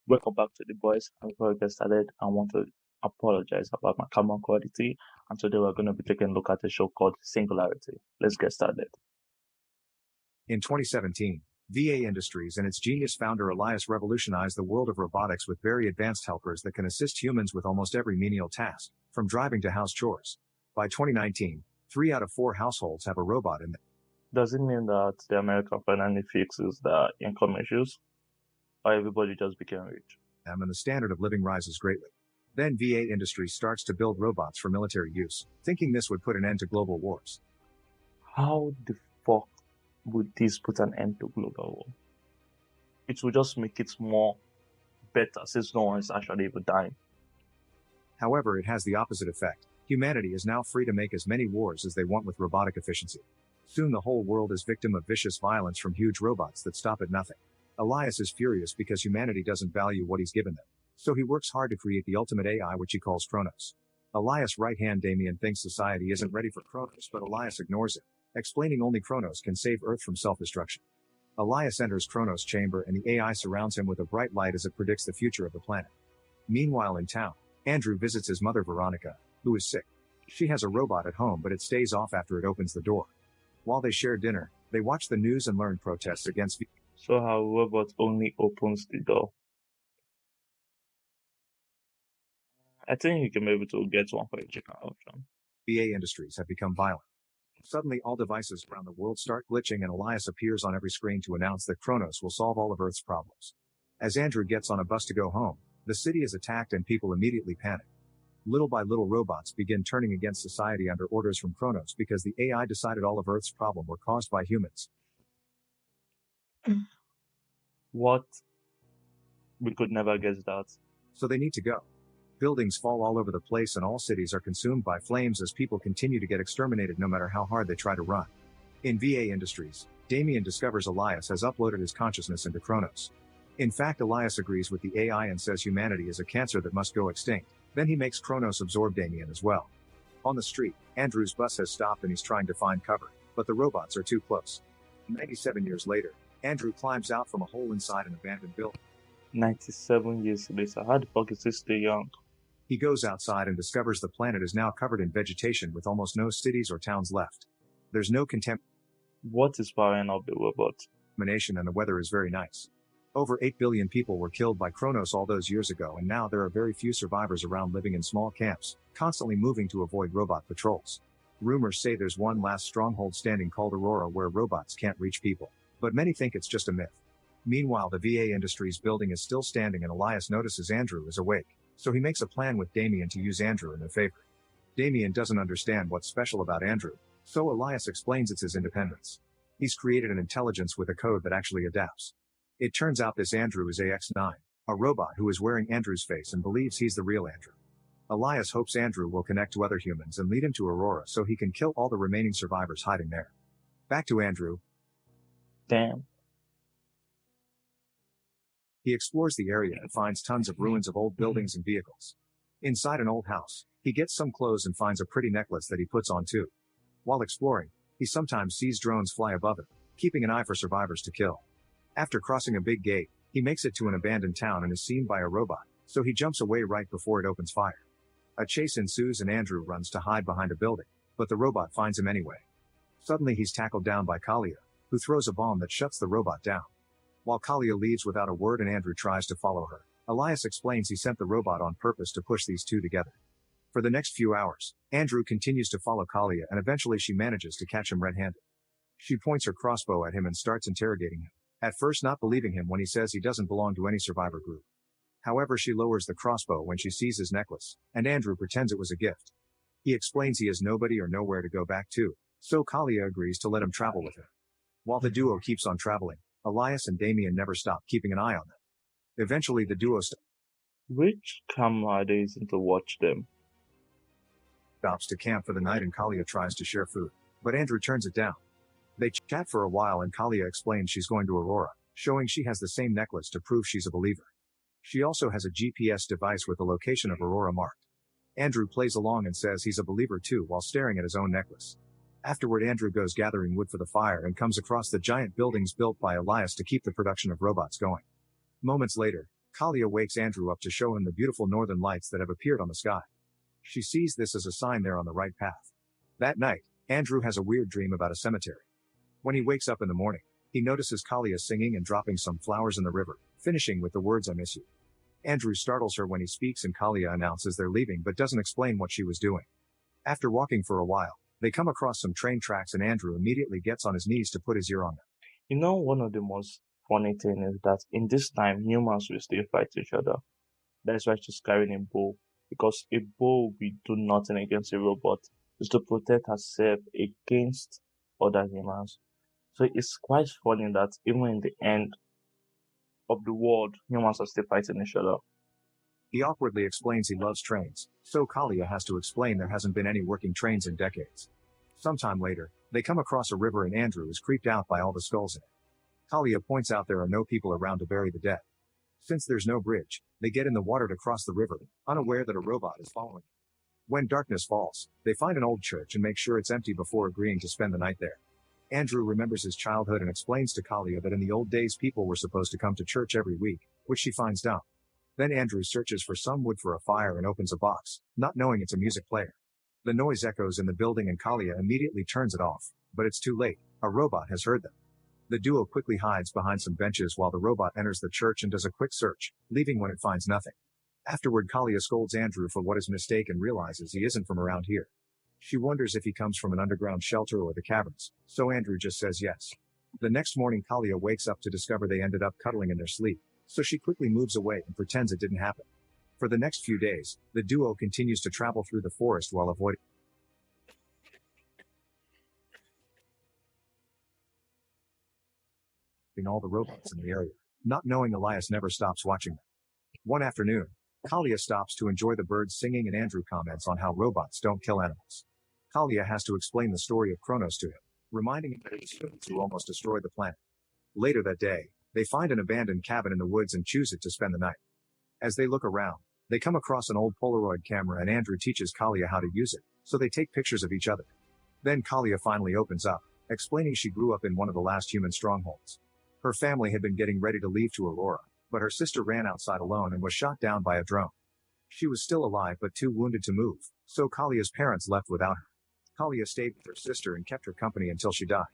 Welcome back to the boys. Before we get started, I want to apologize about my camera quality. And today we're going to be taking a look at a show called Singularity. Let's get started. In 2017, VA Industries and its genius founder Elias revolutionized the world of robotics with very advanced helpers that can assist humans with almost every menial task, from driving to house chores. By 2019, 3 out of 4 households have a robot in them. Does it mean that the American finally fixes the income issues? Or everybody just became rich? And the standard of living rises greatly. Then VA Industries starts to build robots for military use, thinking this would put an end to global wars. How the fuck would this put an end to global war? It will just make it more better since no one is actually even dying. However, it has the opposite effect. Humanity is now free to make as many wars as they want with robotic efficiency. Soon the whole world is victim of vicious violence from huge robots that stop at nothing. Elias is furious because humanity doesn't value what he's given them. So he works hard to create the ultimate AI, which he calls Kronos. Elias' right hand Damien thinks society isn't ready for Kronos, but Elias ignores him, explaining only Kronos can save Earth from self-destruction. Elias enters Kronos' chamber and the AI surrounds him with a bright light as it predicts the future of the planet. Meanwhile in town, Andrew visits his mother Veronica, who is sick. She has a robot at home, but it stays off after it opens the door. While they share dinner, they watch the news and learn protests against So how robot only opens the door. I think you can be able to get one for a chicken option. VA Industries have become violent. Suddenly all devices around the world start glitching and Elias appears on every screen to announce that Kronos will solve all of Earth's problems. As Andrew gets on a bus to go home, the city is attacked and people immediately panic. Little by little robots begin turning against society under orders from Kronos because the AI decided all of Earth's problems were caused by humans. What? We could never guess that. So they need to go. Buildings fall all over the place and all cities are consumed by flames as people continue to get exterminated no matter how hard they try to run. In VA Industries, Damien discovers Elias has uploaded his consciousness into Kronos. In fact, Elias agrees with the AI and says humanity is a cancer that must go extinct. Then he makes Kronos absorb Damien as well. On the street, Andrew's bus has stopped and he's trying to find cover, but the robots are too close. 97 years later, Andrew climbs out from a hole inside an abandoned building. 97 years later, how the fuck is he still young? He goes outside and discovers the planet is now covered in vegetation with almost no cities or towns left. There's no What is powering up the robot? contamination and the weather is very nice. Over 8 billion people were killed by Kronos all those years ago and now there are very few survivors around living in small camps, constantly moving to avoid robot patrols. Rumors say there's one last stronghold standing called Aurora where robots can't reach people. But many think it's just a myth. Meanwhile, the VA Industries building is still standing and Elias notices Andrew is awake. So he makes a plan with Damien to use Andrew in their favor. Damien doesn't understand what's special about Andrew, so Elias explains it's his independence. He's created an intelligence with a code that actually adapts. It turns out this Andrew is AX9, a robot who is wearing Andrew's face and believes he's the real Andrew. Elias hopes Andrew will connect to other humans and lead him to Aurora so he can kill all the remaining survivors hiding there. Back to Andrew. Damn. He explores the area and finds tons of ruins of old buildings and vehicles. Inside an old house, he gets some clothes and finds a pretty necklace that he puts on too. While exploring, he sometimes sees drones fly above him, keeping an eye for survivors to kill. After crossing a big gate, he makes it to an abandoned town and is seen by a robot, so he jumps away right before it opens fire. A chase ensues and Andrew runs to hide behind a building, but the robot finds him anyway. Suddenly he's tackled down by Kalia, who throws a bomb that shuts the robot down. While Kalia leaves without a word and Andrew tries to follow her, Elias explains he sent the robot on purpose to push these two together. For the next few hours, Andrew continues to follow Kalia and eventually she manages to catch him red-handed. She points her crossbow at him and starts interrogating him, at first not believing him when he says he doesn't belong to any survivor group. However, she lowers the crossbow when she sees his necklace, and Andrew pretends it was a gift. He explains he has nobody or nowhere to go back to, so Kalia agrees to let him travel with her. While the duo keeps on traveling, Elias and Damien never stop keeping an eye on them. Eventually the duo Which camera are they using to watch them? stops to camp for the night and Kalia tries to share food, but Andrew turns it down. They chat for a while and Kalia explains she's going to Aurora, showing she has the same necklace to prove she's a believer. She also has a GPS device with the location of Aurora marked. Andrew plays along and says he's a believer too while staring at his own necklace. Afterward, Andrew goes gathering wood for the fire and comes across the giant buildings built by Elias to keep the production of robots going. Moments later, Kalia wakes Andrew up to show him the beautiful northern lights that have appeared on the sky. She sees this as a sign they're on the right path. That night, Andrew has a weird dream about a cemetery. When he wakes up in the morning, he notices Kalia singing and dropping some flowers in the river, finishing with the words "I miss you." Andrew startles her when he speaks and Kalia announces they're leaving but doesn't explain what she was doing. After walking for a while, they come across some train tracks and Andrew immediately gets on his knees to put his ear on them. You know, one of the most funny thing is that in this time, humans will still fight each other. That's why she's carrying a bow. Because a bow will do nothing against a robot. It's to protect herself against other humans. So it's quite funny that even in the end of the world, humans are still fighting each other. He awkwardly explains he loves trains, so Kalia has to explain there hasn't been any working trains in decades. Sometime later, they come across a river and Andrew is creeped out by all the skulls in it. Kalia points out there are no people around to bury the dead. Since there's no bridge, they get in the water to cross the river, unaware that a robot is following them. When darkness falls, they find an old church and make sure it's empty before agreeing to spend the night there. Andrew remembers his childhood and explains to Kalia that in the old days people were supposed to come to church every week, which she finds dumb. Then Andrew searches for some wood for a fire and opens a box, not knowing it's a music player. The noise echoes in the building and Kalia immediately turns it off, but it's too late. A robot has heard them. The duo quickly hides behind some benches while the robot enters the church and does a quick search, leaving when it finds nothing. Afterward, Kalia scolds Andrew for what his mistake and realizes he isn't from around here. She wonders if he comes from an underground shelter or the caverns, so Andrew just says yes. The next morning, Kalia wakes up to discover they ended up cuddling in their sleep, so she quickly moves away and pretends it didn't happen. For the next few days, the duo continues to travel through the forest while avoiding all the robots in the area. Not knowing Elias never stops watching them. One afternoon, Kalia stops to enjoy the birds singing and Andrew comments on how robots don't kill animals. Kalia has to explain the story of Kronos to him, reminding him that it was humans who almost destroyed the planet. Later that day, they find an abandoned cabin in the woods and choose it to spend the night. As they look around, they come across an old Polaroid camera and Andrew teaches Kalia how to use it, so they take pictures of each other. Then Kalia finally opens up, explaining she grew up in one of the last human strongholds. Her family had been getting ready to leave to Aurora, but her sister ran outside alone and was shot down by a drone. She was still alive but too wounded to move, so Kalia's parents left without her. Kalia stayed with her sister and kept her company until she died.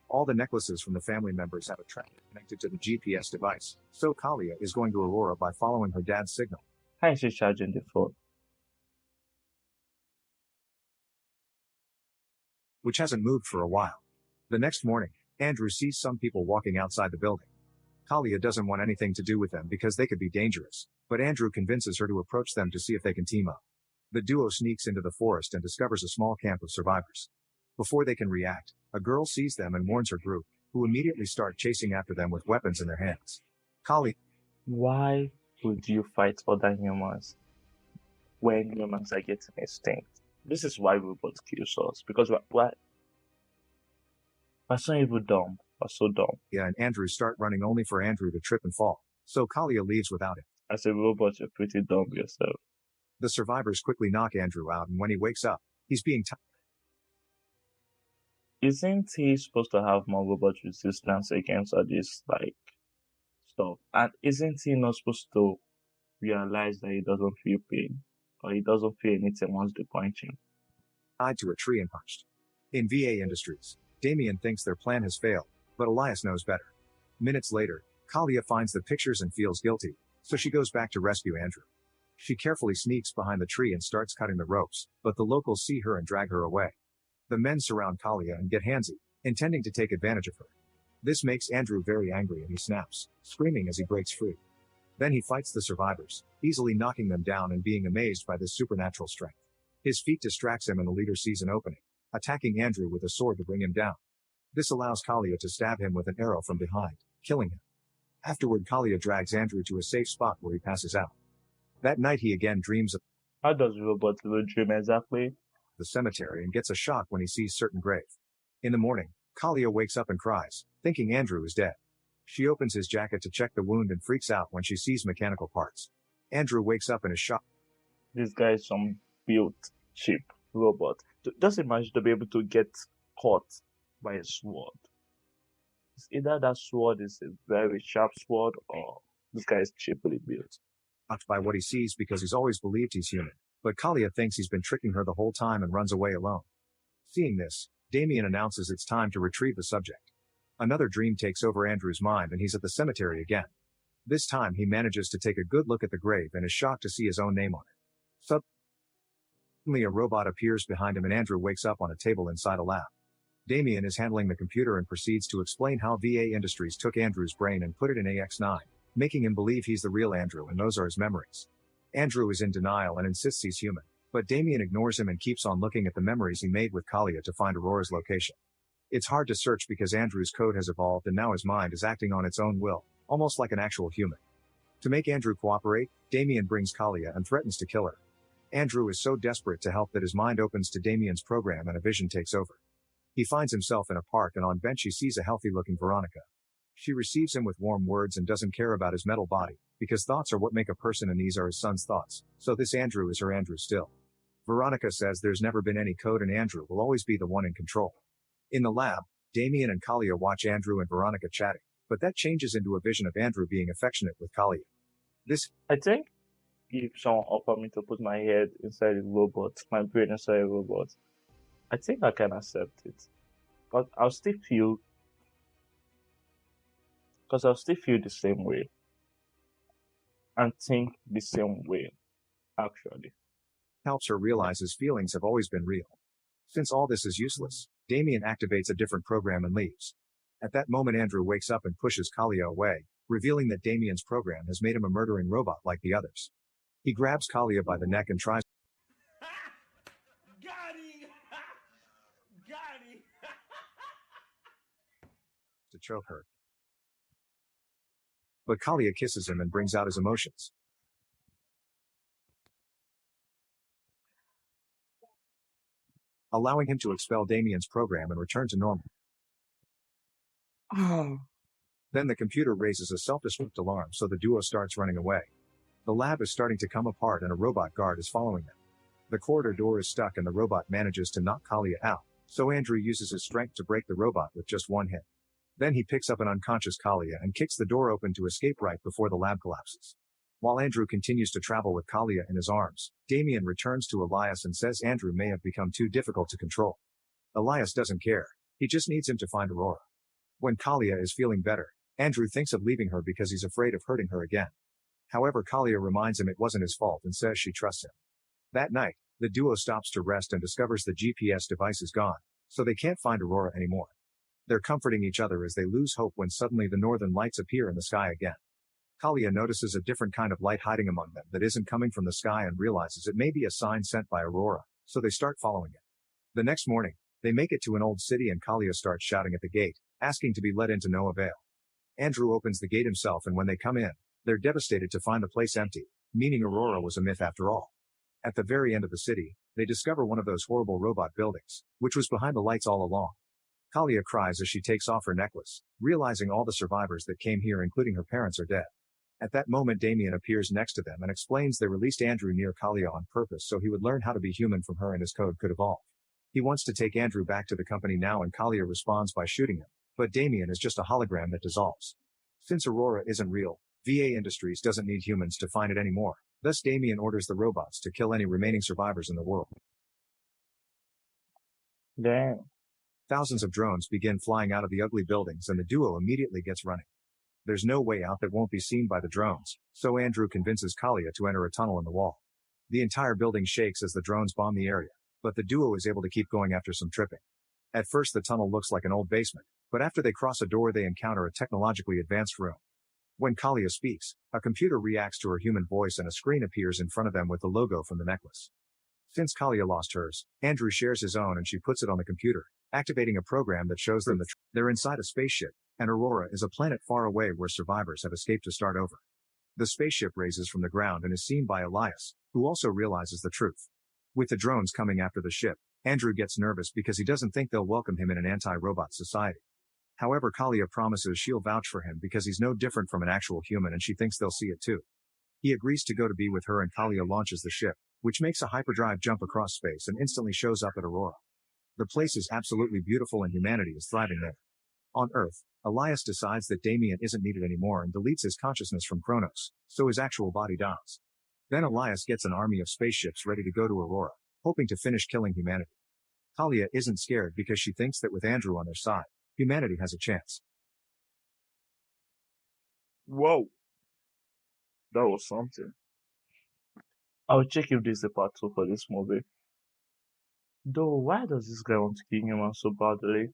All the necklaces from the family members have a tracker connected to the GPS device, so Kalia is going to Aurora by following her dad's signal. How is she charging the phone? Which hasn't moved for a while. The next morning, Andrew sees some people walking outside the building. Kalia doesn't want anything to do with them because they could be dangerous, but Andrew convinces her to approach them to see if they can team up. The duo sneaks into the forest and discovers a small camp of survivors. Before they can react, a girl sees them and warns her group, who immediately start chasing after them with weapons in their hands. Kalia, Why would you fight other humans when humans are getting extinct? This is why robots kill us, because we're so even dumb. We're so dumb. and Andrew start running only for Andrew to trip and fall, so Kalia leaves without him. As a robot, you're pretty dumb yourself. The survivors quickly knock Andrew out and when he wakes up, he's being Isn't he supposed to have more robot resistance against all this stuff? And isn't he not supposed to realize that he doesn't feel pain or he doesn't feel anything once they punch him? tied to a tree and punched. In VA Industries, Damien thinks their plan has failed, but Elias knows better. Minutes later, Kalia finds the pictures and feels guilty, so she goes back to rescue Andrew. She carefully sneaks behind the tree and starts cutting the ropes, but the locals see her and drag her away. The men surround Kalia and get handsy, intending to take advantage of her. This makes Andrew very angry and he snaps, screaming as he breaks free. Then he fights the survivors, easily knocking them down and being amazed by this supernatural strength. His feat distracts him and the leader sees an opening, attacking Andrew with a sword to bring him down. This allows Kalia to stab him with an arrow from behind, killing him. Afterward, Kalia drags Andrew to a safe spot where he passes out. That night he again dreams of How does robot even dream exactly? the cemetery and gets a shock when he sees certain grave. In the morning, Kalia wakes up and cries, thinking Andrew is dead. She opens his jacket to check the wound and freaks out when she sees mechanical parts. Andrew wakes up and is shocked. This guy is some built cheap robot. Just imagine to be able to get caught by a sword. It's either that sword is a very sharp sword or This guy is cheaply built. Shocked by what he sees because he's always believed he's human. But Kalia thinks he's been tricking her the whole time and runs away alone. Seeing this, Damien announces it's time to retrieve the subject. Another dream takes over Andrew's mind and he's at the cemetery again. This time he manages to take a good look at the grave and is shocked to see his own name on it. Suddenly a robot appears behind him and Andrew wakes up on a table inside a lab. Damien is handling the computer and proceeds to explain how VA Industries took Andrew's brain and put it in AX9, making him believe he's the real Andrew and those are his memories. Andrew is in denial and insists he's human, but Damien ignores him and keeps on looking at the memories he made with Kalia to find Aurora's location. It's hard to search because Andrew's code has evolved and now his mind is acting on its own will, almost like an actual human. To make Andrew cooperate, Damien brings Kalia and threatens to kill her. Andrew is so desperate to help that his mind opens to Damien's program and a vision takes over. He finds himself in a park and on bench he sees a healthy-looking Veronica. She receives him with warm words and doesn't care about his metal body, because thoughts are what make a person and these are his son's thoughts, so this Andrew is her Andrew still. Veronica says there's never been any code and Andrew will always be the one in control. In the lab, Damien and Kalia watch Andrew and Veronica chatting, but that changes into a vision of Andrew being affectionate with Kalia. I think if someone offered me to put my head inside a robot, my brain inside a robot, I think I can accept it. But I'll still feel, because I'll still feel the same way and think the same way, actually. Helps her realize his feelings have always been real. Since all this is useless, Damien activates a different program and leaves. At that moment Andrew wakes up and pushes Kalia away, revealing that Damien's program has made him a murdering robot like the others. He grabs Kalia by the neck and tries to choke her. But Kalia kisses him and brings out his emotions. Allowing him to expel Damien's program and return to normal. Then the computer raises a self-destruct alarm so the duo starts running away. The lab is starting to come apart and a robot guard is following them. The corridor door is stuck and the robot manages to knock Kalia out, so Andrew uses his strength to break the robot with just one hit. Then he picks up an unconscious Kalia and kicks the door open to escape right before the lab collapses. While Andrew continues to travel with Kalia in his arms, Damien returns to Elias and says Andrew may have become too difficult to control. Elias doesn't care. He just needs him to find Aurora. When Kalia is feeling better, Andrew thinks of leaving her because he's afraid of hurting her again. However, Kalia reminds him it wasn't his fault and says she trusts him. That night, the duo stops to rest and discovers the GPS device is gone, so they can't find Aurora anymore. They're comforting each other as they lose hope when suddenly the northern lights appear in the sky again. Kalia notices a different kind of light hiding among them that isn't coming from the sky and realizes it may be a sign sent by Aurora, so they start following it. The next morning, they make it to an old city and Kalia starts shouting at the gate, asking to be let in to no avail. Andrew opens the gate himself and when they come in, they're devastated to find the place empty, meaning Aurora was a myth after all. At the very end of the city, they discover one of those horrible robot buildings, which was behind the lights all along. Kalia cries as she takes off her necklace, realizing all the survivors that came here including her parents are dead. At that moment Damien appears next to them and explains they released Andrew near Kalia on purpose so he would learn how to be human from her and his code could evolve. He wants to take Andrew back to the company now and Kalia responds by shooting him, but Damien is just a hologram that dissolves. Since Aurora isn't real, VA Industries doesn't need humans to find it anymore, thus Damien orders the robots to kill any remaining survivors in the world. Damn. Thousands of drones begin flying out of the ugly buildings and the duo immediately gets running. There's no way out that won't be seen by the drones, so Andrew convinces Kalia to enter a tunnel in the wall. The entire building shakes as the drones bomb the area, but the duo is able to keep going after some tripping. At first the tunnel looks like an old basement, but after they cross a door they encounter a technologically advanced room. When Kalia speaks, a computer reacts to her human voice and a screen appears in front of them with the logo from the necklace. Since Kalia lost hers, Andrew shares his own and she puts it on the computer, activating a program that shows them they're inside a spaceship, and Aurora is a planet far away where survivors have escaped to start over. The spaceship raises from the ground and is seen by Elias, who also realizes the truth. With the drones coming after the ship, Andrew gets nervous because he doesn't think they'll welcome him in an anti-robot society. However, Kalia promises she'll vouch for him because he's no different from an actual human and she thinks they'll see it too. He agrees to go to be with her and Kalia launches the ship, which makes a hyperdrive jump across space and instantly shows up at Aurora. The place is absolutely beautiful and humanity is thriving there. On Earth, Elias decides that Damien isn't needed anymore and deletes his consciousness from Kronos, so his actual body dies. Then Elias gets an army of spaceships ready to go to Aurora, hoping to finish killing humanity. Talia isn't scared because she thinks that with Andrew on their side, humanity has a chance. Whoa, that was something. I'll check if there's a part 2 for this movie. Though, why does this guy want to kill humans so badly?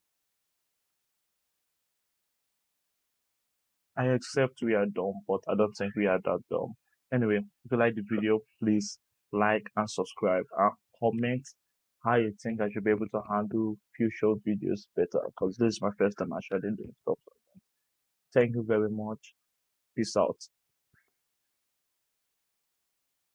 I accept we are dumb, but I don't think we are that dumb. Anyway, if you like the video, please like and subscribe and comment how you think I should be able to handle future videos better, because this is my first time actually doing stuff like that. Thank you very much. Peace out.